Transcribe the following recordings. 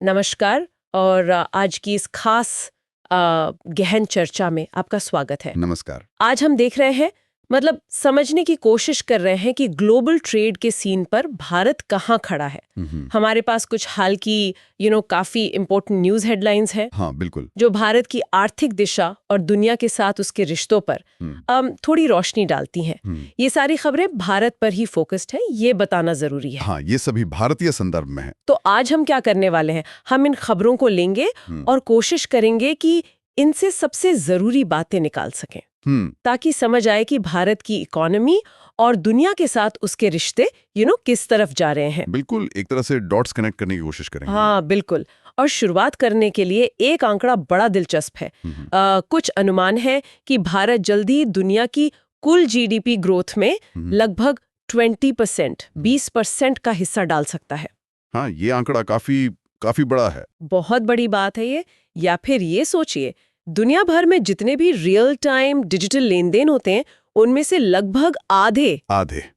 नमस्कार। और आज की इस खास गहन चर्चा में आपका स्वागत है। नमस्कार। आज हम देख रहे हैं, मतलब समझने की कोशिश कर रहे हैं कि ग्लोबल ट्रेड के सीन पर भारत कहाँ खड़ा है। हमारे पास कुछ हाल की काफी इंपॉर्टेंट न्यूज़ हेडलाइंस है। हाँ, बिल्कुल। जो भारत की आर्थिक दिशा और दुनिया के साथ उसके रिश्तों पर थोड़ी रोशनी डालती हैं। ये सारी खबरें भारत पर ही फोकस्ड है, ये बताना जरूरी है। हाँ, ये सभी भारतीय संदर्भ में है। तो आज हम क्या करने वाले हैं, हम इन खबरों को लेंगे और कोशिश करेंगे कि इनसे सबसे जरूरी बातें निकाल सकें, ताकि समझ आए कि भारत की इकोनॉमी और दुनिया के साथ उसके रिश्ते किस तरफ जा रहे हैं। बिल्कुल, एक तरह से डॉट्स कनेक्ट करने की कोशिश करेंगे। हाँ बिल्कुल। और शुरुआत करने के लिए एक आंकड़ा बड़ा दिलचस्प है। कुछ अनुमान है कि भारत जल्दी दुनिया की कुल जीडीपी ग्रोथ में लगभग 20%, 20% का हिस्सा डाल सकता है। हाँ, ये आंकड़ा काफी बड़ा है। बहुत बड़ी बात है ये। या फिर ये सोचिए, दुनिया भर में जितने भी रियल टाइम डिजिटल लेन देन होते हैं, उनमें से लगभग आधे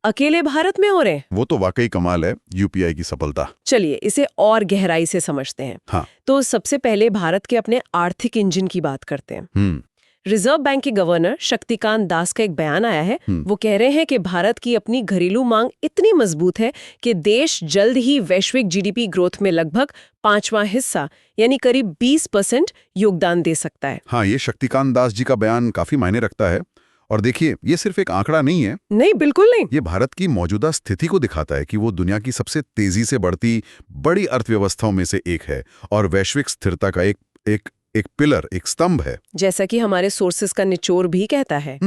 अकेले भारत में हो रहे हैं। वो तो वाकई कमाल है, यूपीआई की सफलता। चलिए इसे और गहराई से समझते हैं। हाँ। तो सबसे पहले भारत के अपने आर्थिक इंजन की बात करते हैं। रिजर्व बैंक के गवर्नर शक्तिकांत दास का एक बयान आया है। वो कह रहे हैं कि भारत की अपनी घरेलू मांग इतनी मजबूत है कि देश जल्द ही वैश्विक जीडीपी ग्रोथ में लगभग 5वां हिस्सा यानी करीब 20% योगदान दे सकता है। हाँ, ये शक्तिकांत दास जी का बयान काफी मायने रखता है। और देखिए, ये सिर्फ एक आंकड़ा नहीं है। नहीं, बिल्कुल नहीं। ये भारत की मौजूदा स्थिति को दिखाता है कि वो दुनिया की सबसे तेजी से बढ़ती बड़ी अर्थव्यवस्थाओं में से एक है और वैश्विक स्थिरता का एक पिलर, एक स्तंभ है, जैसा कि हमारे सोर्सेस का निचोड़ भी कहता है।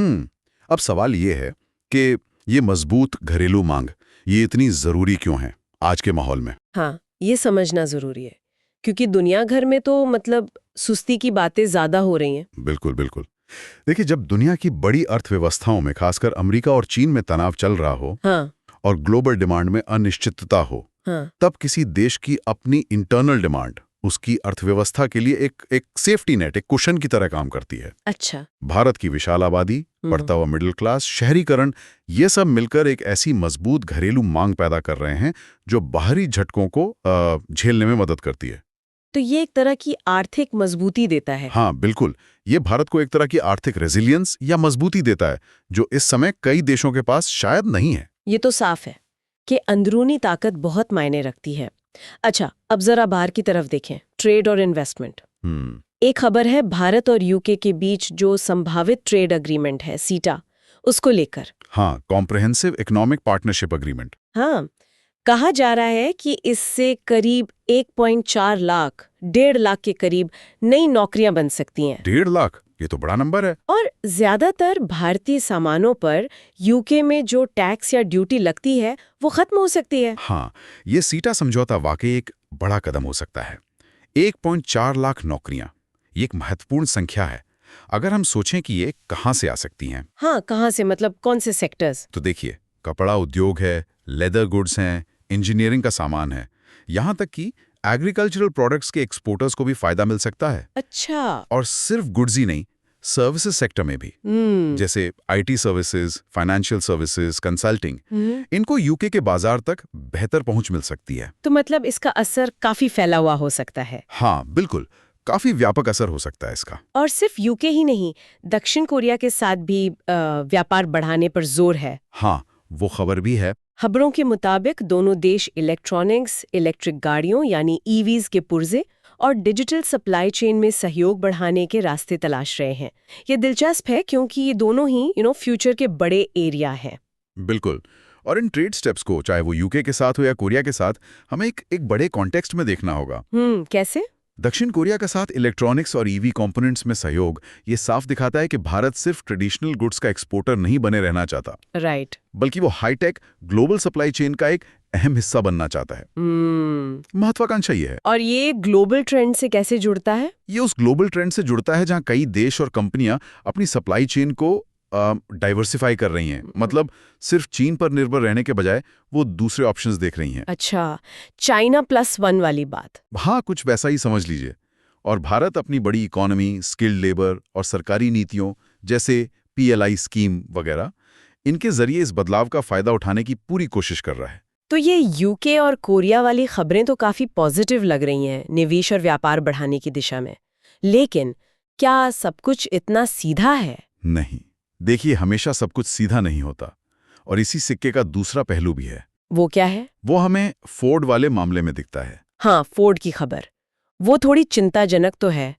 अब सवाल ये है कि ये मजबूत घरेलू मांग ये इतनी जरूरी क्यों है आज के माहौल में? हाँ, ये समझना जरूरी है, क्योंकि दुनिया भर में तो सुस्ती की बातें ज्यादा हो रही हैं। बिल्कुल बिल्कुल। देखिए, जब दुनिया की बड़ी अर्थव्यवस्थाओं में खासकर अमेरिका और चीन में तनाव चल रहा हो, हाँ, और ग्लोबल डिमांड में अनिश्चितता हो, हाँ, तब किसी देश की अपनी इंटरनल डिमांड उसकी अर्थव्यवस्था के लिए एक सेफ्टी नेट, एक कुशन की तरह काम करती है। अच्छा। भारत की विशाल आबादी, बढ़ता हुआ मिडिल क्लास, शहरीकरण, ये सब मिलकर एक ऐसी मजबूत घरेलू मांग पैदा कर रहे हैं जो बाहरी झटकों को झेलने में मदद करती है। तो ये एक तरह की आर्थिक मजबूती देता है। हाँ बिल्कुल, ये भारत को एक तरह की आर्थिक रेजिलियंस या मजबूती देता है जो इस समय कई देशों के पास शायद नहीं है। ये तो साफ है कि अंदरूनी ताकत बहुत मायने रखती है। अच्छा, अब जरा बाहर की तरफ देखें, ट्रेड और इन्वेस्टमेंट। एक खबर है भारत और यूके के बीच जो संभावित ट्रेड अग्रीमेंट है, सीटा, उसको लेकर। हाँ, कॉम्प्रिहेंसिव इकोनॉमिक पार्टनरशिप अग्रीमेंट। हाँ, कहा जा रहा है कि इससे करीब 1.4 लाख, 1.5 लाख के करीब नई नौकरियां बन सकती हैं। 1.5 लाख, ये तो बड़ा नंबर है। और ज्यादातर भारतीय सामानों पर यूके में जो टैक्स या ड्यूटी लगती है वो खत्म हो सकती है। हाँ, ये सीटा समझौता वाकई एक बड़ा कदम हो सकता है। 1.4 लाख नौकरियां, ये एक महत्वपूर्ण संख्या है। अगर हम सोचें कि ये कहाँ से आ सकती हैं। हाँ, कहाँ से, मतलब कौन से सेक्टर्स? तो देखिए, कपड़ा उद्योग है, लेदर गुड्स हैं, इंजीनियरिंग का सामान है, यहाँ तक कि एग्रीकल्चरल प्रोडक्ट्स के एक्सपोर्टर्स को भी फायदा मिल सकता है। अच्छा। और सिर्फ गुड्स ही नहीं, सर्विसेज सेक्टर में भी, जैसे IT services, financial services, consulting, इनको यूके के बाजार तक बेहतर पहुंच मिल सकती है। तो मतलब इसका असर काफी फैला हुआ हो सकता है। हाँ बिल्कुल, काफी व्यापक असर हो सकता है इसका। और सिर्फ यूके ही नहीं, दक्षिण कोरिया के साथ भी व्यापार बढ़ाने पर जोर है। हाँ, वो खबर भी है। खबरों के मुताबिक दोनों देश इलेक्ट्रॉनिक्स, इलेक्ट्रिक गाड़ियों यानी ईवीज के पुर्जे और डिजिटल सप्लाई चेन में सहयोग बढ़ाने के रास्ते तलाश रहे हैं। ये दिलचस्प है क्योंकि ये दोनों ही फ्यूचर के बड़े एरिया हैं। बिल्कुल। और इन ट्रेड स्टेप्स को, चाहे वो यूके के साथ हो या कोरिया के साथ, हमें एक बड़े कॉन्टेक्स्ट में देखना होगा। कैसे? दक्षिण कोरिया के साथ इलेक्ट्रॉनिक्स और ईवी कंपोनेंट्स में सहयोग ये साफ दिखाता है कि भारत सिर्फ ट्रेडिशनल गुड्स का एक्सपोर्टर नहीं बने रहना चाहता, राइट, बल्कि वो हाईटेक ग्लोबल सप्लाई चेन का एक अहम हिस्सा बनना चाहता है। महत्वाकांक्षा ये है। और ये ग्लोबल ट्रेंड से कैसे जुड़ता है? ये उस ग्लोबल ट्रेंड से जुड़ता है जहां कई देश और कंपनियां अपनी सप्लाई चेन को डाइवर्सिफाई कर रही हैं। मतलब सिर्फ चीन पर निर्भर रहने के बजाय वो दूसरे ऑप्शंस देख रही हैं। अच्छा, चाइना +1 वाली बात। हाँ, कुछ वैसा ही समझ लीजिए। और भारत अपनी बड़ी इकोनॉमी, स्किल्ड लेबर और सरकारी नीतियों जैसे PLI स्कीम वगैरह, इनके जरिए इस बदलाव का फायदा उठाने की पूरी कोशिश कर रहा है। तो ये यूके और कोरिया वाली खबरें तो काफी पॉजिटिव लग रही हैं निवेश और व्यापार बढ़ाने की दिशा में। लेकिन क्या सब कुछ इतना सीधा है? नहीं, देखिए हमेशा सब कुछ सीधा नहीं होता, और इसी सिक्के का दूसरा पहलू भी है। वो क्या है? वो हमें फोर्ड वाले मामले में दिखता है। हाँ, फोर्ड की खबर वो थोड़ी चिंताजनक तो है।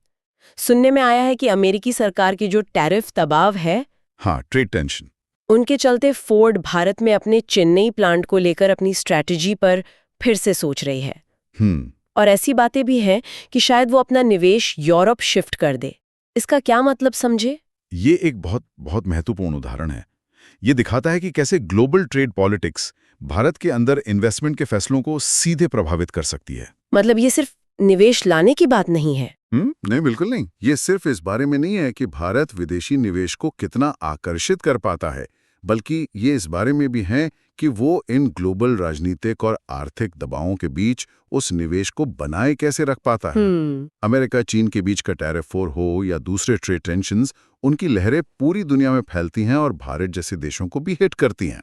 सुनने में आया है कि अमेरिकी सरकार की जो टैरिफ दबाव है, हाँ, ट्रेड टेंशन, उनके चलते फोर्ड भारत में अपने चेन्नई प्लांट को लेकर अपनी स्ट्रैटेजी पर फिर से सोच रही है। और ऐसी बातें भी हैं कि शायद वो अपना निवेश यूरोप शिफ्ट कर दे। इसका क्या मतलब समझे? ये एक बहुत बहुत महत्वपूर्ण उदाहरण है। ये दिखाता है कि कैसे ग्लोबल ट्रेड पॉलिटिक्स भारत के अंदर इन्वेस्टमेंट के फैसलों को सीधे प्रभावित कर सकती है। मतलब ये सिर्फ निवेश लाने की बात नहीं है। नहीं, बिल्कुल नहीं। ये सिर्फ इस बारे में नहीं है कि भारत विदेशी निवेश को कितना आकर्षित कर पाता है, बल्कि ये इस बारे में भी है कि वो इन ग्लोबल राजनीतिक और आर्थिक दबावों के बीच उस निवेश को बनाए कैसे रख पाता है। अमेरिका चीन के बीच का टैरिफ वॉर हो या दूसरे ट्रेड टेंशंस, उनकी लहरें पूरी दुनिया में फैलती हैं और भारत जैसे देशों को भी हिट करती हैं।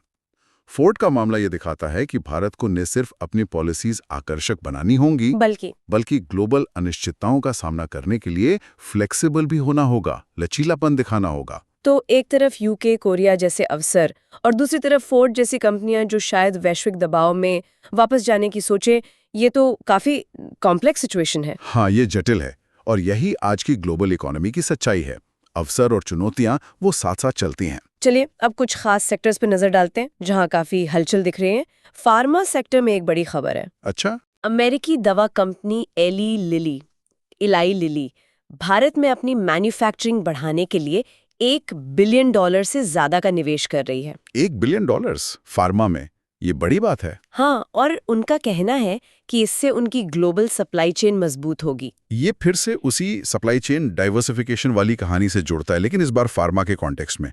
फोर्ड का मामला ये दिखाता है कि भारत को न सिर्फ अपनी पॉलिसीज आकर्षक बनानी होंगी, बल्कि ग्लोबल अनिश्चितताओं का सामना करने के लिए फ्लेक्सिबल भी होना होगा, लचीलापन दिखाना होगा। तो एक तरफ यूके, कोरिया जैसे अवसर और दूसरी तरफ फोर्ड जैसी कंपनियां जो शायद वैश्विक दबाव में वापस जाने की सोचे, ये तो काफी कॉम्प्लेक्स सिचुएशन है। हाँ, ये जटिल है, और यही आज की ग्लोबल इकोनॉमी की सच्चाई है। अवसर और चुनौतियां वो साथ साथ चलती हैं। चलिए अब कुछ खास सेक्टर्स पर नजर डालते हैं जहां काफी हलचल दिख रही है। फार्मा सेक्टर में एक बड़ी खबर है। अच्छा? अमेरिकी दवा कंपनी इलाई लिली भारत में अपनी मैन्युफैक्चरिंग बढ़ाने के लिए $1 बिलियन से ज्यादा का निवेश कर रही है। $1 बिलियन फार्मा में? ये बड़ी बात है। हाँ, और उनका कहना है कि इससे उनकी ग्लोबल सप्लाई चेन मजबूत होगी। ये फिर से उसी सप्लाई चेन डाइवर्सिफिकेशन वाली कहानी से जुड़ता है, लेकिन इस बार फार्मा के कॉन्टेक्स्ट में।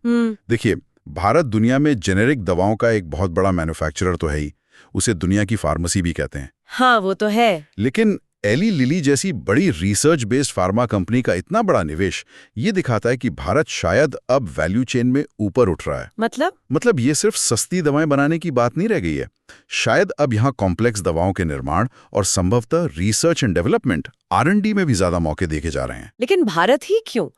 देखिए, भारत दुनिया में जेनेरिक दवाओं का एक बहुत बड़ा मैन्युफैक्चरर तो है ही, उसे दुनिया की फार्मेसी भी कहते हैं। हाँ, वो तो है। लेकिन एली लिली जैसी बड़ी रिसर्च बेस्ड फार्मा कंपनी का इतना बड़ा निवेश ये दिखाता है कि भारत शायद अब वैल्यू चेन में ऊपर उठ रहा है। मतलब ये सिर्फ सस्ती दवाएं बनाने की बात नहीं रह गई है। शायद अब यहाँ कॉम्प्लेक्स दवाओं के निर्माण और संभवतः रिसर्च एंड डेवलपमेंट R&D में भी ज्यादा मौके देखे जा रहे हैं। लेकिन भारत ही क्यों?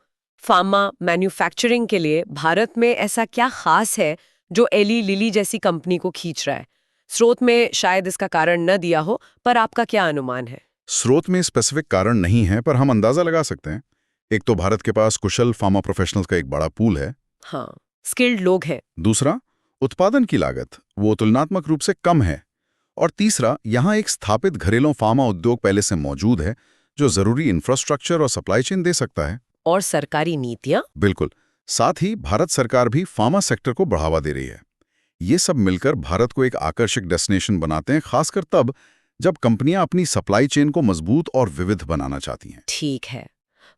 फार्मा मैन्युफैक्चरिंग के लिए भारत में ऐसा क्या खास है जो एली लिली जैसी कंपनी को खींच रहा है? स्रोत में शायद इसका कारण न दिया हो, पर आपका क्या अनुमान है? स्रोत में स्पेसिफिक कारण नहीं है, पर हम अंदाजा लगा सकते हैं। एक तो भारत के पास कुशल फार्मा प्रोफेशनल्स का एक बड़ा पूल है। हाँ, स्किल्ड लोग हैं। दूसरा, उत्पादन की लागत वो तुलनात्मक रूप से कम है। और तीसरा, यहाँ एक स्थापित घरेलू फार्मा उद्योग पहले से मौजूद है जो जरूरी इंफ्रास्ट्रक्चर और सप्लाई चेन दे सकता है। और सरकारी नीतियाँ? बिल्कुल। साथ ही भारत सरकार भी फार्मा सेक्टर को बढ़ावा दे रही है। ये सब मिलकर भारत को एक आकर्षक डेस्टिनेशन बनाते हैं, खासकर तब जब कंपनियां अपनी सप्लाई चेन को मजबूत और विविध बनाना चाहती हैं। ठीक है,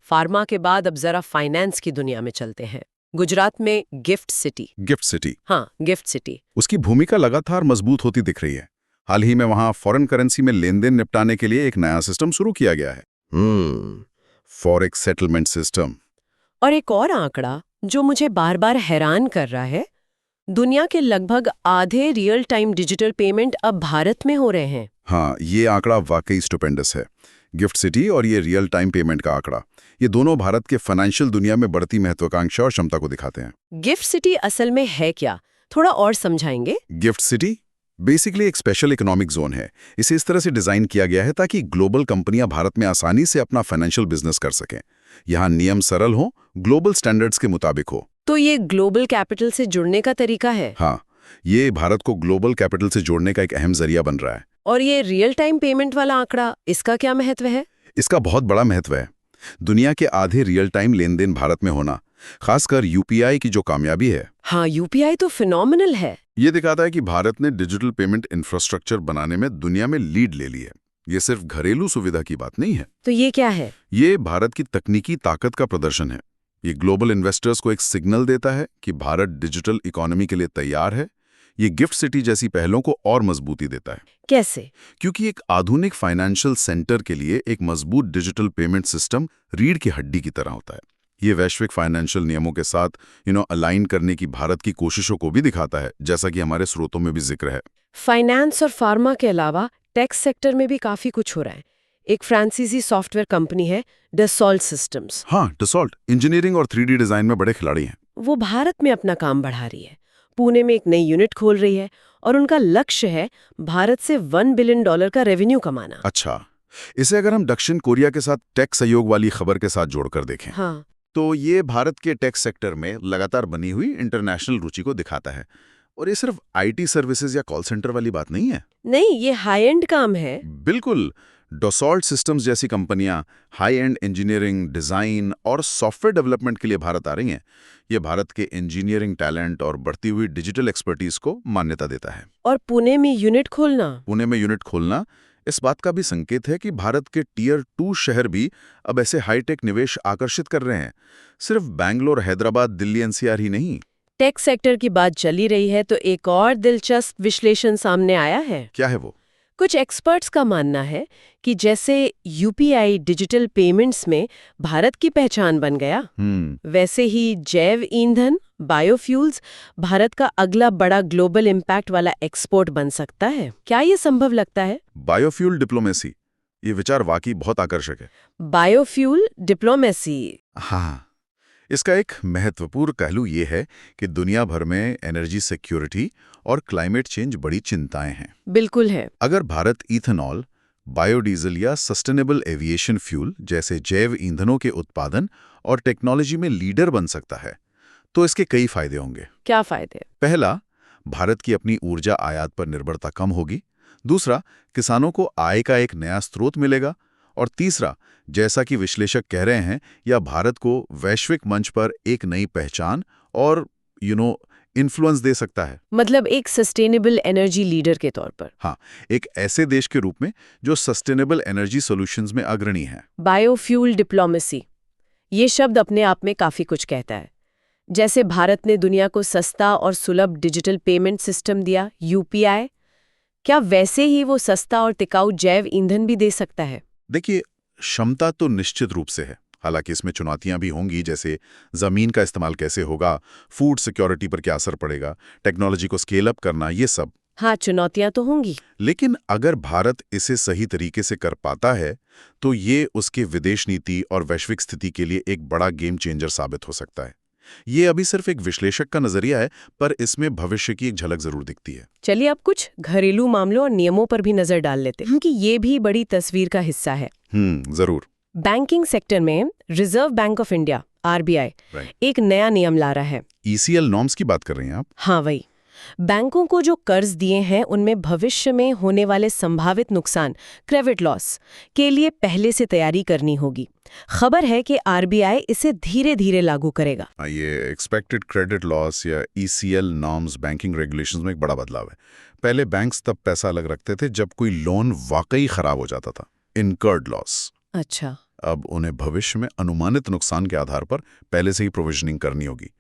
फार्मा के बाद अब जरा फाइनेंस की दुनिया में चलते हैं। गुजरात में गिफ्ट सिटी। हाँ, गिफ्ट सिटी। उसकी भूमिका लगातार मजबूत होती दिख रही है। हाल ही में वहां फॉरेन करेंसी में लेन देन निपटाने के लिए एक नया सिस्टम शुरू किया गया है, फॉरेक्स सेटलमेंट सिस्टम। और एक और आंकड़ा जो मुझे बार बार हैरान कर रहा है, दुनिया के लगभग आधे रियल टाइम डिजिटल पेमेंट अब भारत में हो रहे हैं। हाँ, ये आंकड़ा वाकई स्टुपेंडस है। गिफ्ट सिटी और ये रियल टाइम पेमेंट का आंकड़ा, ये दोनों भारत के फाइनेंशियल दुनिया में बढ़ती महत्वाकांक्षा और क्षमता को दिखाते हैं। गिफ्ट सिटी असल में है क्या, थोड़ा और समझाएंगे? गिफ्ट सिटी बेसिकली एक स्पेशल इकोनॉमिक जोन है। इसे इस तरह से डिजाइन किया गया है ताकि ग्लोबल कंपनियां भारत में आसानी से अपना फाइनेंशियल बिजनेस कर सकें। यहाँ नियम सरल हो, ग्लोबल स्टैंडर्ड्स के मुताबिक हो। तो ये ग्लोबल कैपिटल से जुड़ने का तरीका है? हाँ, ये भारत को ग्लोबल कैपिटल से जोड़ने का एक अहम जरिया बन रहा है। और ये रियल टाइम पेमेंट वाला आंकड़ा, इसका क्या महत्व है? इसका बहुत बड़ा महत्व है। दुनिया के आधे रियल टाइम लेन देन भारत में होना, खासकर यूपीआई की जो कामयाबी है। हाँ, यूपीआई तो फिनोमिनल है। ये दिखाता है कि भारत ने डिजिटल पेमेंट इंफ्रास्ट्रक्चर बनाने में दुनिया में लीड ले ली है। ये सिर्फ घरेलू सुविधा की बात नहीं है। तो ये क्या है? ये भारत की तकनीकी ताकत का प्रदर्शन है। ये ग्लोबल इन्वेस्टर्स को एक सिग्नल देता है कि भारत डिजिटल इकोनॉमी के लिए तैयार है। ये गिफ्ट सिटी जैसी पहलों को और मजबूती देता है। कैसे? क्योंकि एक आधुनिक फाइनेंशियल सेंटर के लिए एक मजबूत डिजिटल पेमेंट सिस्टम रीढ़ की हड्डी की तरह होता है। ये वैश्विक फाइनेंशियल नियमों के साथ अलाइन करने की भारत की कोशिशों को भी दिखाता है, जैसा कि हमारे स्रोतों में भी जिक्र है। फाइनेंस और फार्मा के अलावा टेक सेक्टर में भी काफी कुछ हो रहा है। एक फ्रांसीसी सॉफ्टवेयर कंपनी है डसॉल्ट सिस्टम्स। हाँ, डसॉल्ट इंजीनियरिंग और 3D डिजाइन में बड़े खिलाड़ी हैं। वो भारत में अपना काम बढ़ा रही है, पुणे में एक नई यूनिट खोल रही है और उनका लक्ष्य है भारत से $1 बिलियन का रेवेन्यू कमाना। अच्छा, इसे अगर हम दक्षिण कोरिया के साथ टेक सहयोग वाली खबर के साथ जोड़कर देखें, हाँ, तो ये भारत के टेक सेक्टर में लगातार बनी हुई इंटरनेशनल रुचि को दिखाता है। और ये सिर्फ आईटी सर्विसेज या कॉल सेंटर वाली बात नहीं है। नहीं, ये हाई एंड काम है। बिल्कुल, डसॉल्ट सिस्टम्स जैसी कंपनियां हाई एंड इंजीनियरिंग, डिजाइन और सॉफ्टवेयर डेवलपमेंट के लिए भारत आ रही हैं। ये भारत के इंजीनियरिंग टैलेंट और बढ़ती हुई डिजिटल एक्सपर्टीज को मान्यता देता है। और पुणे में यूनिट खोलना इस बात का भी संकेत है कि भारत के टियर 2 शहर भी अब ऐसे हाईटेक निवेश आकर्षित कर रहे हैं। सिर्फ बैंगलोर, हैदराबाद, दिल्ली एनसीआर ही नहीं। टेक सेक्टर की बात चली रही है तो एक और दिलचस्प विश्लेषण सामने आया है। क्या है वो? कुछ एक्सपर्ट्स का मानना है कि जैसे यूपीआई डिजिटल पेमेंट्स में भारत की पहचान बन गया, वैसे ही जैव ईंधन बायोफ्यूल्स भारत का अगला बड़ा ग्लोबल इम्पैक्ट वाला एक्सपोर्ट बन सकता है। क्या ये संभव लगता है? बायोफ्यूल डिप्लोमेसी, ये विचार वाकई बहुत आकर्षक है। बायोफ्यूल डिप्लोमेसी, हाँ, इसका एक महत्वपूर्ण पहलू ये है कि दुनिया भर में एनर्जी सिक्योरिटी और क्लाइमेट चेंज बड़ी चिंताएं हैं। बिल्कुल है। अगर भारत इथेनॉल, बायोडीजल या सस्टेनेबल एविएशन फ्यूल जैसे जैव ईंधनों के उत्पादन और टेक्नोलॉजी में लीडर बन सकता है, तो इसके कई फायदे होंगे। क्या फायदे? पहला, भारत की अपनी ऊर्जा आयात पर निर्भरता कम होगी। दूसरा, किसानों को आय का एक नया स्रोत मिलेगा। और तीसरा, जैसा कि विश्लेषक कह रहे हैं, यह भारत को वैश्विक मंच पर एक नई पहचान और इन्फ्लुएंस दे सकता है। मतलब एक सस्टेनेबल एनर्जी लीडर के तौर पर। हाँ, एक ऐसे देश के रूप में जो सस्टेनेबल एनर्जी सॉल्यूशंस में अग्रणी है। बायोफ्यूल डिप्लोमेसी, ये शब्द अपने आप में काफी कुछ कहता है। जैसे भारत ने दुनिया को सस्ता और सुलभ डिजिटल पेमेंट सिस्टम दिया, यूपीआई, क्या वैसे ही वो सस्ता और टिकाऊ जैव ईंधन भी दे सकता है? देखिए, क्षमता तो निश्चित रूप से है, हालांकि इसमें चुनौतियां भी होंगी, जैसे जमीन का इस्तेमाल कैसे होगा, फूड सिक्योरिटी पर क्या असर पड़ेगा, टेक्नोलॉजी को स्केल अप करना, ये सब। हाँ, चुनौतियां तो होंगी। लेकिन अगर भारत इसे सही तरीके से कर पाता है तो ये उसके विदेश नीति और वैश्विक स्थिति के लिए एक बड़ा गेम चेंजर साबित हो सकता है। ये अभी सिर्फ एक विश्लेषक का नजरिया है, पर इसमें भविष्य की एक झलक जरूर दिखती है। चलिए अब कुछ घरेलू मामलों और नियमों पर भी नजर डाल लेते हैं, क्योंकि ये भी बड़ी तस्वीर का हिस्सा है। जरूर। बैंकिंग सेक्टर में reserve bank of India RBI एक नया नियम ला रहा है। ईसीएल नॉर्म्स की बात कर रही हैं आप? हाँ, वही। बैंकों को जो कर्ज दिए हैं उनमें भविष्य में होने वाले संभावित नुकसान, क्रेडिट लॉस के लिए पहले से तैयारी करनी होगी। खबर है कि आरबीआई इसे धीरे धीरे लागू करेगा। ये एक्सपेक्टेड क्रेडिट लॉस या ईसीएल नॉर्म्स बैंकिंग रेगुलेशंस में एक बड़ा बदलाव है। पहले बैंक्स तब पैसा अलग रखते थे जब कोई लोन वाकई खराब हो जाता था, इनकर्ड लॉस। अच्छा। अब उन्हें भविष्य में अनुमानित नुकसान के आधार पर पहले से ही प्रोविजनिंग करनी होगी।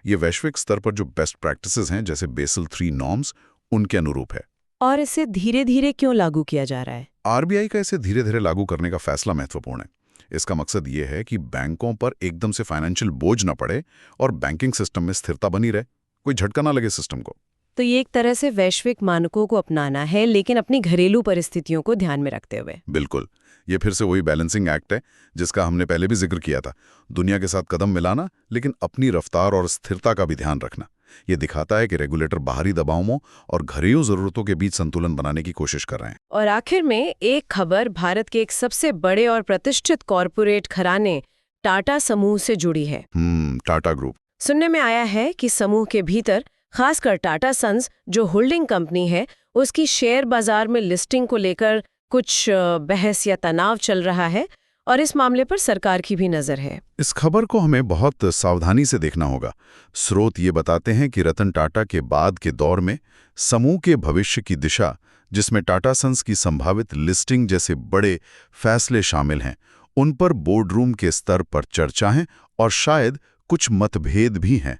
ये वैश्विक स्तर पर जो बेस्ट प्रैक्टिसेस हैं, जैसे बेसल 3 नॉर्म्स, उनके अनुरूप है। और इसे धीरे धीरे क्यों लागू किया जा रहा है? आरबीआई का इसे धीरे धीरे लागू करने का फैसला महत्वपूर्ण है। इसका मकसद ये है कि बैंकों पर एकदम से फाइनेंशियल बोझ न पड़े और बैंकिंग सिस्टम में स्थिरता बनी रहे, कोई झटका ना लगे सिस्टम को। तो ये एक तरह से वैश्विक मानकों को अपनाना है, लेकिन अपनी घरेलू परिस्थितियों को ध्यान में रखते हुए। बिल्कुल, ये फिर से वही बैलेंसिंग एक्ट है जिसका हमने पहले भी जिक्र किया था। दुनिया के साथ कदम मिलाना, लेकिन अपनी रफ्तार और स्थिरता का भी ध्यान रखना। ये दिखाता है कि रेगुलेटर बाहरी दबावों और घरेलू जरूरतों के बीच संतुलन बनाने की कोशिश कर रहे हैं। और आखिर में एक खबर भारत के एक सबसे बड़े और प्रतिष्ठित कॉरपोरेट घराने टाटा समूह से जुड़ी है। टाटा ग्रुप। सुनने में आया है कि समूह के भीतर खासकर टाटा सन्स जो होल्डिंग कंपनी है, उसकी शेयर बाजार में लिस्टिंग को लेकर कुछ बहस या तनाव चल रहा है और इस मामले पर सरकार की भी नजर है। इस खबर को हमें बहुत सावधानी से देखना होगा। स्रोत ये बताते हैं कि रतन टाटा के बाद के दौर में समूह के भविष्य की दिशा, जिसमें टाटा सन्स की संभावित लिस्टिंग जैसे बड़े फैसले शामिल हैं, उन पर बोर्डरूम के स्तर पर चर्चा है और शायद कुछ मतभेद भी हैं।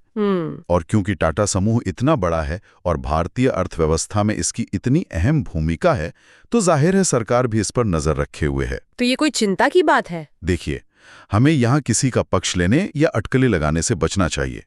और क्योंकि टाटा समूह इतना बड़ा है और भारतीय अर्थव्यवस्था में इसकी इतनी अहम भूमिका है, तो जाहिर है सरकार भी इस पर नजर रखे हुए है। तो ये कोई चिंता की बात है? देखिए, हमें यहाँ किसी का पक्ष लेने या अटकलें लगाने से बचना चाहिए।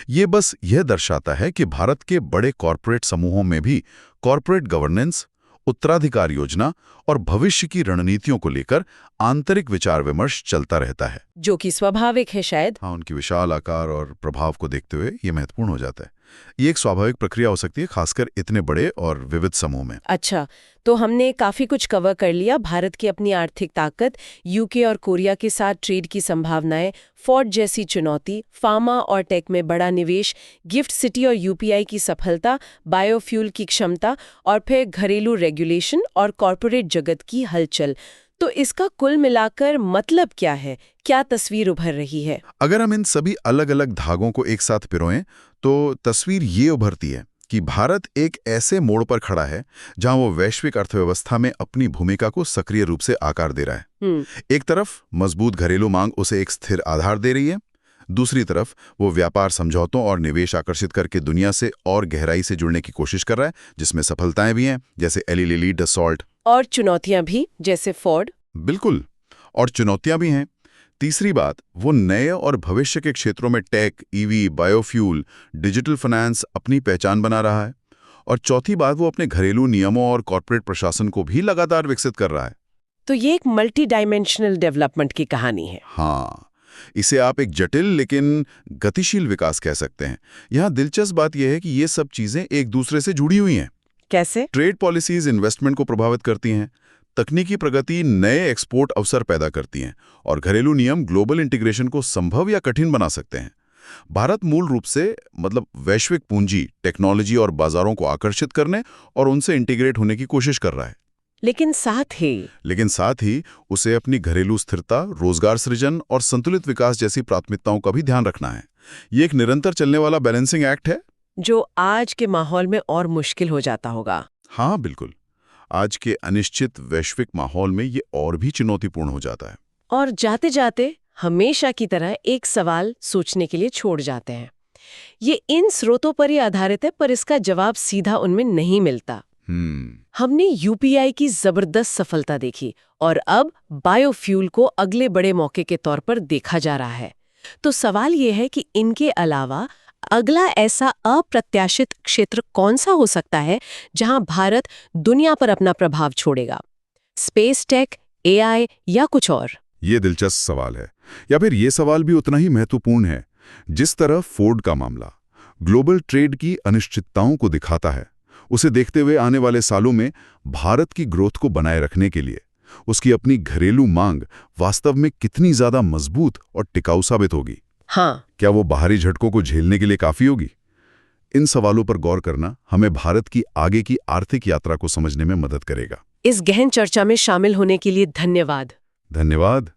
ये बस यह दर्शाता है कि भारत के बड़े कॉरपोरेट समूहों में भी कॉर्पोरेट गवर्नेंस, उत्तराधिकार योजना और भविष्य की रणनीतियों को लेकर आंतरिक विचार विमर्श चलता रहता है। जो कि स्वाभाविक है शायद। हाँ, उनकी विशाल आकार और प्रभाव को देखते हुए ये महत्वपूर्ण हो जाता है। ये एक स्वाभाविक प्रक्रिया हो सकती है, खासकर इतने बड़े और विविध समूह में। अच्छा, तो हमने काफी कुछ कवर कर लिया। भारत की अपनी आर्थिक ताकत, यूके और कोरिया के साथ ट्रेड की संभावनाएं, फोर्ड जैसी चुनौती, फार्मा और टेक में बड़ा निवेश, गिफ्ट सिटी और यूपीआई की सफलता, बायोफ्यूल की क्षमता और फिर घरेलू रेगुलेशन और कॉरपोरेट जगत की हलचल। तो इसका कुल मिलाकर मतलब क्या है? क्या तस्वीर उभर रही है? अगर हम इन सभी अलग अलग धागों को एक साथ पिरोएं तो तस्वीर ये उभरती है कि भारत एक ऐसे मोड़ पर खड़ा है जहां वो वैश्विक अर्थव्यवस्था में अपनी भूमिका को सक्रिय रूप से आकार दे रहा है। एक तरफ मजबूत घरेलू मांग उसे एक स्थिर आधार दे रही है, दूसरी तरफ वो व्यापार समझौतों और निवेश आकर्षित करके दुनिया से और गहराई से जुड़ने की कोशिश कर रहा है, जिसमें सफलताएं भी हैं, जैसे एली लिली, डसॉल्ट, और चुनौतियां भी, जैसे फोर्ड। बिल्कुल, और चुनौतियां भी हैं। तीसरी बात, वो नए और भविष्य के क्षेत्रों में tech, EV, biofuel, digital finance अपनी पहचान बना रहा है। और चौथी बात, वो अपने घरेलू नियमों और कॉर्पोरेट प्रशासन को भी लगातार विकसित कर रहा है। तो ये एक मल्टी डायमेंशनल डेवलपमेंट की कहानी है। हाँ, इसे आप एक जटिल लेकिन गतिशील विकास कह सकते हैं। यहाँ दिलचस्प बात यह है कि ये सब चीजें एक दूसरे से जुड़ी हुई हैं। कैसे? ट्रेड पॉलिसीज इन्वेस्टमेंट को प्रभावित करती हैं, तकनीकी प्रगति नए एक्सपोर्ट अवसर पैदा करती हैं, और घरेलू नियम ग्लोबल इंटीग्रेशन को संभव या कठिन बना सकते हैं। भारत मूल रूप से वैश्विक पूंजी, टेक्नोलॉजी और बाजारों को आकर्षित करने और उनसे इंटीग्रेट होने की कोशिश कर रहा है। लेकिन साथ ही उसे अपनी घरेलू स्थिरता, रोजगार सृजन और संतुलित विकास जैसी प्राथमिकताओं का भी ध्यान रखना है। ये एक निरंतर चलने वाला बैलेंसिंग एक्ट है, जो आज के माहौल में और मुश्किल हो जाता होगा। हाँ बिल्कुल, आज के अनिश्चित वैश्विक माहौल में ये और भी चुनौतीपूर्ण हो जाता है। और जाते जाते हमेशा की तरह एक सवाल सोचने के लिए छोड़ जाते हैं। ये इन स्रोतों पर ही आधारित है, पर इसका जवाब सीधा उनमें नहीं मिलता। हमने यूपीआई की जबरदस्त सफलता देखी और अब बायोफ्यूल को अगले बड़े मौके के तौर पर देखा जा रहा है। तो सवाल ये है कि इनके अलावा अगला ऐसा अप्रत्याशित क्षेत्र कौन सा हो सकता है जहां भारत दुनिया पर अपना प्रभाव छोड़ेगा? स्पेस टेक, एआई या कुछ और? ये दिलचस्प सवाल है, या फिर ये सवाल भी उतना ही महत्वपूर्ण है। जिस तरह फोर्ड का मामला ग्लोबल ट्रेड की अनिश्चितताओं को दिखाता है, उसे देखते हुए आने वाले सालों में भारत की ग्रोथ को बनाए रखने के लिए उसकी अपनी घरेलू मांग वास्तव में कितनी ज्यादा मजबूत और टिकाऊ साबित होगी। हाँ, क्या वो बाहरी झटकों को झेलने के लिए काफी होगी? इन सवालों पर गौर करना हमें भारत की आगे की आर्थिक यात्रा को समझने में मदद करेगा। इस गहन चर्चा में शामिल होने के लिए धन्यवाद। धन्यवाद।